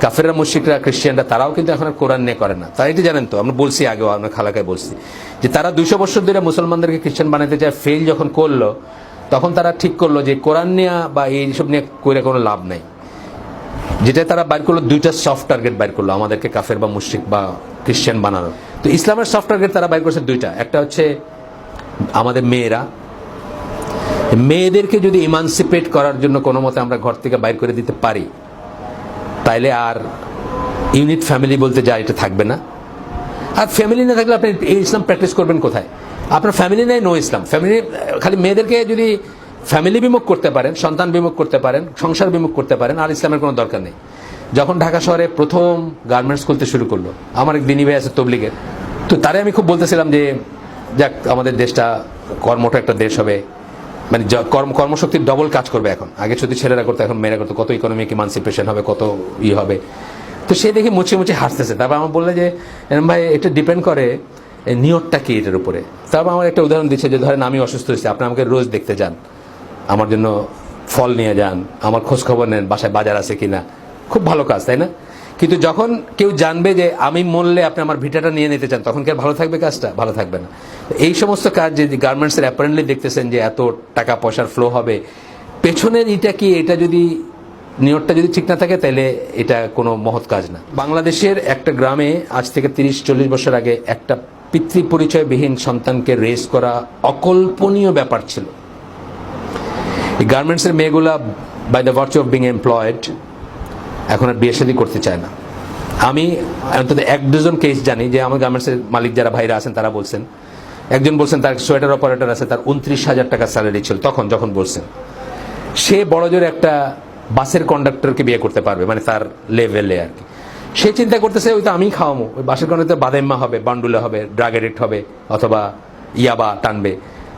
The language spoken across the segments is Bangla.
কাফেররা, মুশরিকরা, খ্রিস্টানরা তারাও কিন্তু এখন আর কোরআন নিয়ে করে না। তারা এটি জানেন তো, আমরা বলছি আগেও, আমরা খালাকায় বলছি যে তারা 200 বছর ধরে মুসলমানদেরকে খ্রিস্টান বানাতে চায়, ফেল যখন করলো তখন তারা ঠিক করলো যে কোরআন নিয়ে বা এইসব নিয়ে করে কোনো লাভ নাই। যেটা তারা বাইর করলো, 2টা সফট টার্গেট বাইর করলো আমাদেরকে কাফের বা মুশরিক বা খ্রিস্টান বানানোর। তো ইসলামের সফট টার্গেট তারা বাইর করছে 2টা। একটা হচ্ছে আমাদের মেয়েদেরকে যদি ইমানসিপেট করার জন্য কোনো মতে আমরা ঘর থেকে বাইর করে দিতে পারি, তাইলে আর ইউনিট ফ্যামিলি বলতে যা এটা থাকবে না। আর ফ্যামিলি না থাকলে আপনি ইসলাম প্র্যাকটিস করবেন কোথায়? আপনার ফ্যামিলি নেই, নো ইসলাম। ফ্যামিলি খালি মেয়েদেরকে যদি ফ্যামিলি বিমুখ করতে পারেন, সন্তান বিমুখ করতে পারেন, সংসার বিমুখ করতে পারেন, আর ইসলামের কোনো দরকার নেই। যখন ঢাকা শহরে প্রথম গার্মেন্টস খুলতে শুরু করলো, আমার এক দিনী ভাই আছে তবলিগের, তো তারে আমি খুব বলতেছিলাম যে যাক আমাদের দেশটা কর্মঠ একটা দেশ হবে, মানে কর্মশক্তির ডবল কাজ করবে এখন। আগে শুধু ছেলেরা করতো, এখন মেয়েরা করতো, কত ইকোনমিক ইমানসিপেশন হবে, কত হবে। তো সে দেখে মুছে মুছে হাসতেছে। তারপর আমার বললে যে ভাই এটা ডিপেন্ড করে নিয়তটা কি এটার উপরে। তারপর আমার একটা উদাহরণ দিচ্ছে যে ধরেন আমি অসুস্থ হয়েছি, আপনি আমাকে রোজ দেখতে যান, আমার জন্য ফল নিয়ে যান, আমার খোঁজ খবর নেন, বাসায় বাজার আছে কিনা, খুব ভালো কাজ, তাই না? কিন্তু যখন কেউ জানবে যে আমি মরলে আপনি আমার ভিটাটা নিয়ে নিতে চান, তখন কি আর ভালো থাকবে কাজটা? ভালো থাকবে না। এই সমস্ত কাজ যে গার্মেন্টসের অ্যাপারেন্টলি দেখতেছেন যে এত টাকা পয়সার ফ্লো হবে, পেছনের এটা কি, এটা যদি নিয়তটা যদি ঠিক না থাকে তাহলে এটা কোনো মহৎ কাজ না। বাংলাদেশের একটা গ্রামে আজ থেকে 30-40 বছর আগে একটা পিতৃ পরিচয়বিহীন সন্তানকে রেজ করা অকল্পনীয় ব্যাপার ছিল। এই গার্মেন্টসের মেয়েগুলা by the virtue of being employed এখন আর বিয়ে শাদী করতে চায় না। আমি অন্তত 1-2জন কেস জানি যে আমার গার্মেন্টসের মালিক যারা ভাইরা আছেন তারা বলছেন, একজন বলছেন তার সোয়েটার অপারেটর আছে, তার 29,000 টাকা স্যালারি ছিল তখন, যখন বলছেন সে বড় জোরে একটা বাসের কন্ডাক্টরকে বিয়ে করতে পারবে, মানে তার লেভেলে আর কি। সে চিন্তা করতেছে ওই তো আমি খাওয়ামো, ওই বাসের কন্ডাক্টর বাদাইম্মা হবে, বান্ডুলা হবে, ড্রাগ এডিক্ট হবে, অথবা ইয়াবা টানবে,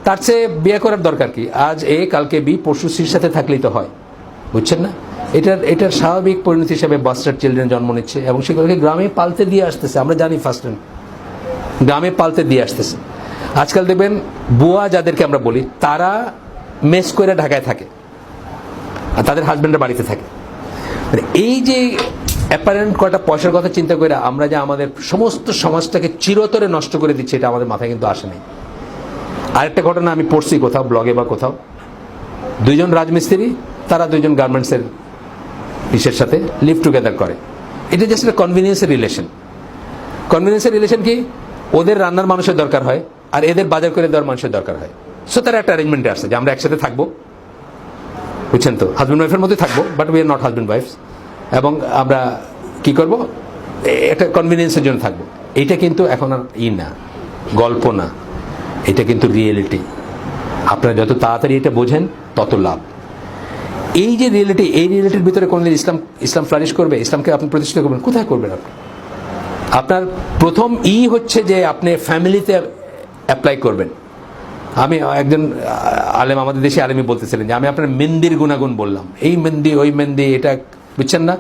তার চেয়ে বিয়ে করার দরকার কি? আজ এ কালকে বি, পরশু সির সাথে থাকলেই তো হয়, বুঝছেন না? এটার স্বাভাবিক পরিণতি হিসেবে বাস্টার্ড চিলড্রেন জন্ম নিচ্ছে এবং সেগুলোকে গ্রামে পালতে দিয়ে আসতেছে। আমরা জানি ফার্স্ট টাইম গ্রামে পালতে দিয়ে আসতেছে। আজকাল দেখবেন বুয়া যাদেরকে আমরা বলি, তারা মেস করে ঢাকায় থাকে আর তাদের হাজব্যান্ডের বাড়িতে থাকে। মানে এই যে অ্যাপারেন্ট কয়টা পয়সার কথা চিন্তা করে আমরা যে আমাদের সমস্ত সমাজটাকে চিরতরে নষ্ট করে দিচ্ছি, এটা আমাদের মাথায় কিন্তু আসে নাই। আরেকটা ঘটনা আমি পড়ছি কোথাও ব্লগে বা কোথাও, 2জন রাজমিস্ত্রি, তারা 2জন গার্মেন্টসের ইসের সাথে লিভ টুগেদার করে। এটা জাস্ট একটা কনভিনিয়েন্সের রিলেশন। কনভিনিয়েন্সের রিলেশন কি? ওদের রান্নার মানুষের দরকার হয় আর এদের বাজার করে দেওয়ার মানুষের দরকার হয়। সো তারা একটা অ্যারেঞ্জমেন্টে আসছে যে আমরা একসাথে থাকবো, বুঝছেন তো, হাজব্যান্ড ওয়াইফের মধ্যে থাকবো, but we are not husband wife's. এবং আমরা কি করব, একটা কনভিনিয়েন্সের জন্য থাকবো। এইটা কিন্তু এখন আর না, গল্প না, এটা কিন্তু রিয়েলিটি। আপনারা যত তাড়াতাড়ি এটা বোঝেন তত লাভ। এই যে রিয়েলিটি, এই রিয়েলিটির ভিতরে কোনদিন ইসলাম ফ্লারিশ করবে? ইসলামকে আপনি প্রতিষ্ঠিত করবেন কোথায়? করবেন আপনি? আপনার প্রথম হচ্ছে যে আপনি ফ্যামিলিতে অ্যাপ্লাই করবেন। আমি একজন আলেম, আমাদের দেশে আলেমই বলতেছিলেন যে আমি আপনার মেহেন্দির গুণাগুণ বললাম, এই মেহেন্দি ওই মেহেন্দি, এটা বুঝছেন না,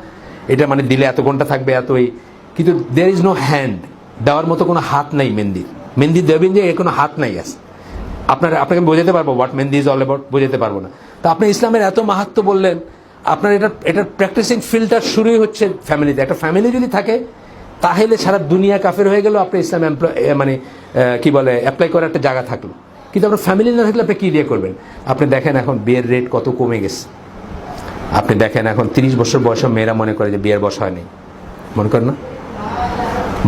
এটা মানে দিলে এত ঘন্টা থাকবে এতই, কিন্তু দেয়ার ইজ নো হ্যান্ড, দেওয়ার মতো কোনো হাত নাই মেহেন্দি দেবেন যে এর কোনো হাত নাই আছে। আপনাকে বোঝাতে পারবো what mehndi is all about? বোঝাতে পারবো না। তো আপনি ইসলামের এত মাহাত্ম্য বললেন, আপনার এটার প্র্যাকটিসিং ফিল্ডটা শুরুই হচ্ছে ফ্যামিলিতে। একটা ফ্যামিলি যদি থাকে তাহলে সারা দুনিয়া কাফের হয়ে গেল, আপনি ইসলাম মানে কি বলে অ্যাপ্লাই করার একটা জায়গা থাকলো। কিন্তু আপনার ফ্যামিলি না থাকলে আপনি কী দিয়ে করবেন? আপনি দেখেন এখন বিয়ের রেট কত কমে গেছে। আপনি দেখেন এখন 30 বছর বয়সে মেয়েরা মনে করে যে বিয়ের বয়স হয়নি, মনে করেন না?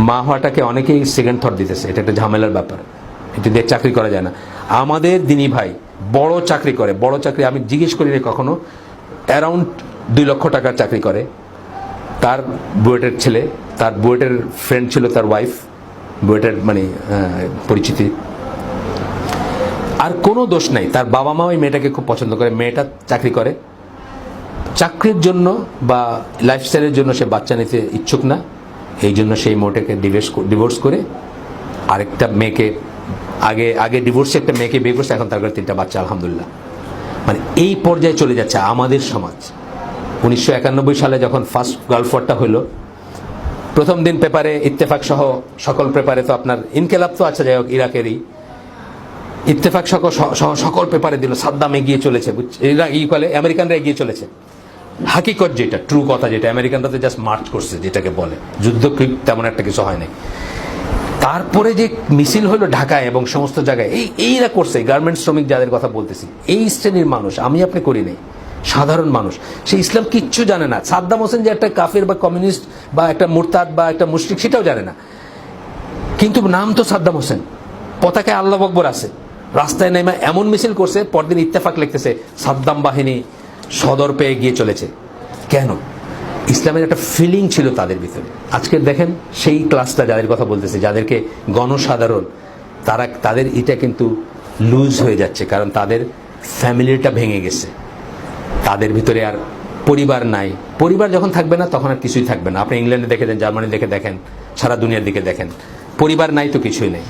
মা হওয়াটাকে অনেকেই সেকেন্ড থট দিতেছে, এটা একটা ঝামেলার ব্যাপার, এটা দিয়ে চাকরি করা যায় না। আমাদের দিনী ভাই বড় চাকরি করে, বড় চাকরি আমি জিজ্ঞেস করিনি কখনো, অ্যারাউন্ড 2 লক্ষ টাকার চাকরি করে। তার বুয়েটের ছেলে, তার বুয়েটের ফ্রেন্ড ছিল তার ওয়াইফ, বুয়েটের মানে পরিচিতি, আর কোনো দোষ নাই। তার বাবা মা ওই মেয়েটাকে খুব পছন্দ করে, মেয়েটা চাকরি করে, চাকরির জন্য বা লাইফস্টাইলের জন্য সে বাচ্চা নিতে ইচ্ছুক না, এই জন্য সেই মেয়েটাকে ডিভোর্স করে আরেকটা মেয়েকে, আগে ডিভোর্সে একটা মেয়েকে বিয়ে করছে, এখন তার ঘরে 3টা বাচ্চা আলহামদুলিল্লাহ। মানে এই পর্যায়ে চলে যাচ্ছে আমাদের সমাজ। 1991 সালে যখন ফার্স্ট গালফ ওয়ারটা হলো, প্রথম দিন পেপারে ইত্তেফাক সহ সকল পেপারে, তো আপনার ইনকেলাব তো আছে, যাই হোক ইরাকেরই, ইত্তেফাক সকল পেপারে দিল সাদ্দাম এগিয়ে চলেছে, আমেরিকানরা এগিয়ে চলেছে। হাকিকত যেটা, ট্রু কথা যেটা, আমেরিকানরা তো জাস্ট মার্চ করছে যেটাকে বলে, যুদ্ধ তেমন একটা কিছু হয় নাই। তারপরে যে মিছিল হলো ঢাকায় এবং সমস্ত জায়গায়, এইরা করছে, গার্মেন্টস শ্রমিক যাদের কথা বলতেছি, এই শ্রেণীর মানুষ, আমি আপনি করি নাই, সাধারণ মানুষ, সে ইসলাম কিচ্ছু জানে না। সাদ্দাম হোসেন যে একটা কাফির বা কমিউনিস্ট বা একটা মুরতাদ বা একটা মুশরিক সেটাও জানে না, কিন্তু নাম তো সাদ্দাম হোসেন, পতাকায় আল্লাহু আকবার আছে, রাস্তায় নেমে এমন মিছিল করছে, পরদিন ইত্তেফাক লিখতেছে সাদ্দাম বাহিনী সদর পেয়ে গিয়ে চলেছে। কেন? ইসলামের একটা ফিলিং ছিল তাদের ভিতরে। আজকে দেখেন সেই ক্লাসটা যাদের কথা বলতেছে, যাদেরকে গণসাধারণ, তাদের এটা কিন্তু লুজ হয়ে যাচ্ছে, কারণ তাদের ফ্যামিলিটা ভেঙে গেছে, তাদের ভিতরে আর পরিবার নাই। পরিবার যখন থাকবে না তখন আর কিছুই থাকবে না। আপনি ইংল্যান্ডে দেখে দেন, জার্মানি দেখে দেখেন, সারা দুনিয়ার দিকে দেখেন, পরিবার নাই তো কিছুই নেই।